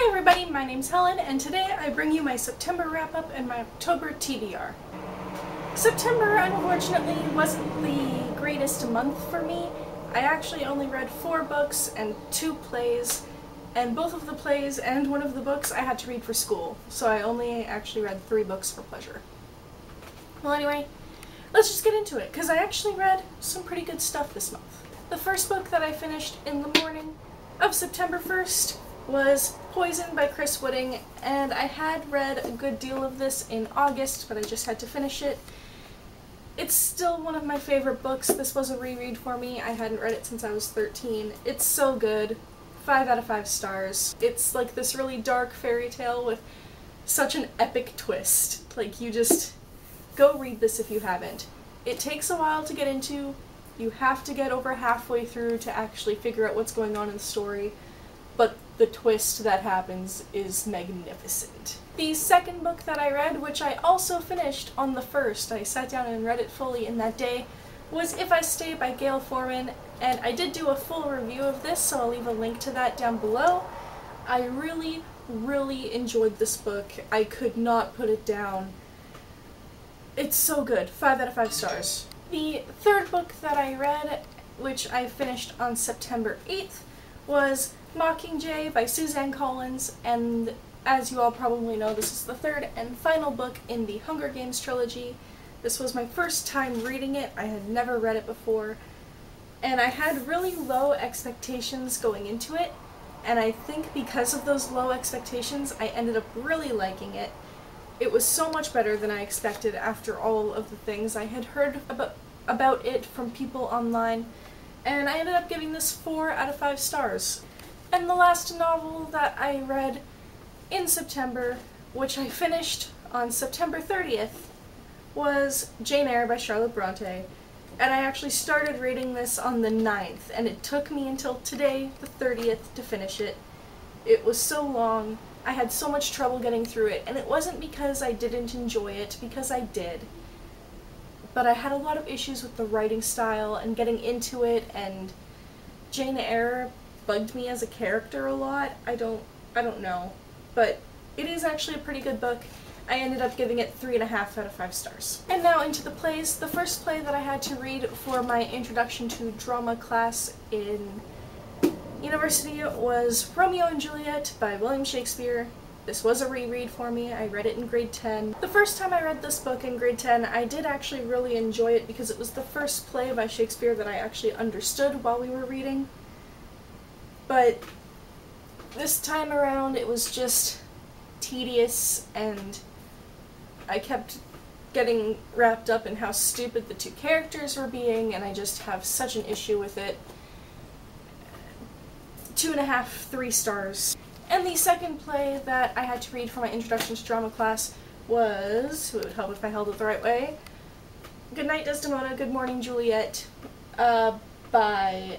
Hi everybody, my name's Helen, and today I bring you my September wrap-up and my October TBR. September, unfortunately, wasn't the greatest month for me. I actually only read 4 books and 2 plays, and both of the plays and one of the books I had to read for school, so I only actually read 3 books for pleasure. Well anyway, let's just get into it, because I actually read some pretty good stuff this month. The first book that I finished in the morning of September 1st was Poison by Chris Wooding, and I had read a good deal of this in August, but I just had to finish it. It's still one of my favorite books. This was a reread for me. I hadn't read it since I was 13. It's so good. 5 out of 5 stars. It's like this really dark fairy tale with such an epic twist. Like, you just go read this if you haven't. It takes a while to get into. You have to get over halfway through to actually figure out what's going on in the story, but the twist that happens is magnificent. The second book that I read, which I also finished on the 1st, I sat down and read it fully in that day, was If I Stay by Gail Forman, and I did do a full review of this, so I'll leave a link to that down below. I really enjoyed this book. I could not put it down. It's so good. 5 out of 5 stars. The third book that I read, which I finished on September 8th, was Mockingjay by Suzanne Collins, and as you all probably know, this is the third and final book in the Hunger Games trilogy. This was my first time reading it. I had never read it before, and I had really low expectations going into it, and I think because of those low expectations, I ended up really liking it. It was so much better than I expected after all of the things I had heard about it from people online, and I ended up giving this 4 out of 5 stars. And the last novel that I read in September, which I finished on September 30th, was Jane Eyre by Charlotte Bronte, and I actually started reading this on the 9th, and it took me until today, the 30th, to finish it. It was so long, I had so much trouble getting through it, and it wasn't because I didn't enjoy it, because I did. But I had a lot of issues with the writing style and getting into it, and Jane Eyre bugged me as a character a lot. I don't know. But it is actually a pretty good book. I ended up giving it 3.5 out of 5 stars. And now into the plays. The first play that I had to read for my introduction to drama class in university was Romeo and Juliet by William Shakespeare. This was a reread for me. I read it in grade 10. The first time I read this book in grade 10, I did actually really enjoy it because it was the first play by Shakespeare that I actually understood while we were reading. But this time around, it was just tedious, and I kept getting wrapped up in how stupid the 2 characters were being, and I just have such an issue with it. 2.5, 3 stars. And the second play that I had to read for my introduction to drama class was, it would help if I held it the right way, Good Night Desdemona, Good Morning Juliet, by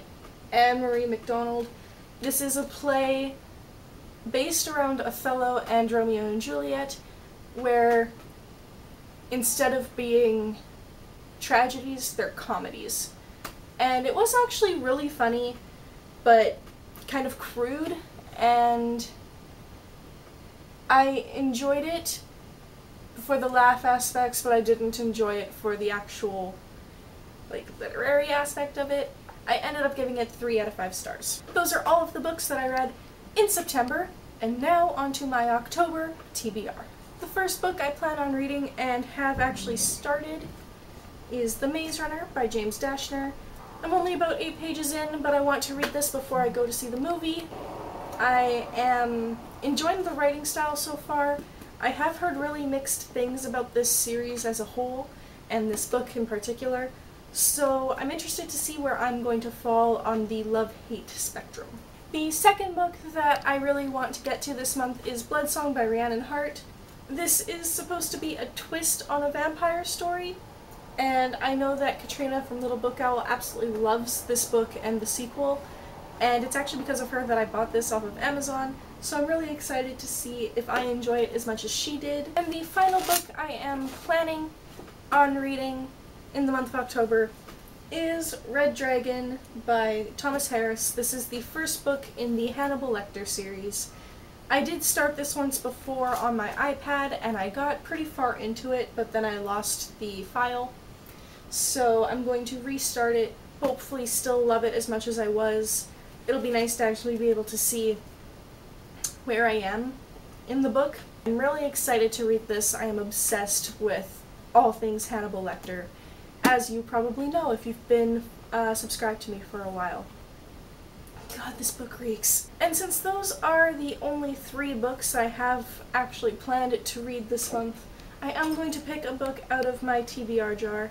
Anne-Marie MacDonald. This is a play based around Othello and Romeo and Juliet, where instead of being tragedies, they're comedies. And it was actually really funny, but kind of crude, and I enjoyed it for the laugh aspects, but I didn't enjoy it for the actual, like, literary aspect of it. I ended up giving it 3 out of 5 stars. Those are all of the books that I read in September, and now onto my October TBR. The first book I plan on reading and have actually started is The Maze Runner by James Dashner. I'm only about 8 pages in, but I want to read this before I go to see the movie. I am enjoying the writing style so far. I have heard really mixed things about this series as a whole, and this book in particular, so I'm interested to see where I'm going to fall on the love-hate spectrum. The second book that I really want to get to this month is Bloodsong by Rhiannon Hart. This is supposed to be a twist on a vampire story, and I know that Katrina from Little Book Owl absolutely loves this book and the sequel, and it's actually because of her that I bought this off of Amazon, so I'm really excited to see if I enjoy it as much as she did. And the final book I am planning on reading in the month of October is Red Dragon by Thomas Harris. This is the first book in the Hannibal Lecter series. I did start this once before on my iPad and I got pretty far into it, but then I lost the file. So I'm going to restart it, hopefully still love it as much as I was. It'll be nice to actually be able to see where I am in the book. I'm really excited to read this. I am obsessed with all things Hannibal Lecter, as you probably know if you've been subscribed to me for a while. God, this book reeks. And since those are the only 3 books I have actually planned to read this month, I am going to pick a book out of my TBR jar.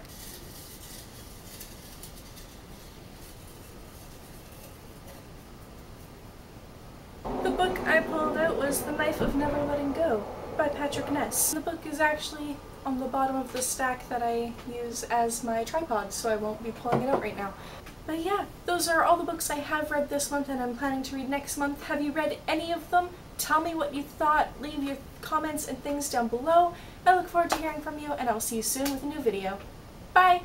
The book I pulled out was The Knife of Never Letting Go by Patrick Ness. The book is actually on the bottom of the stack that I use as my tripod, so I won't be pulling it out right now. But yeah, those are all the books I have read this month and I'm planning to read next month. Have you read any of them? Tell me what you thought, leave your comments and things down below. I look forward to hearing from you, and I'll see you soon with a new video. Bye!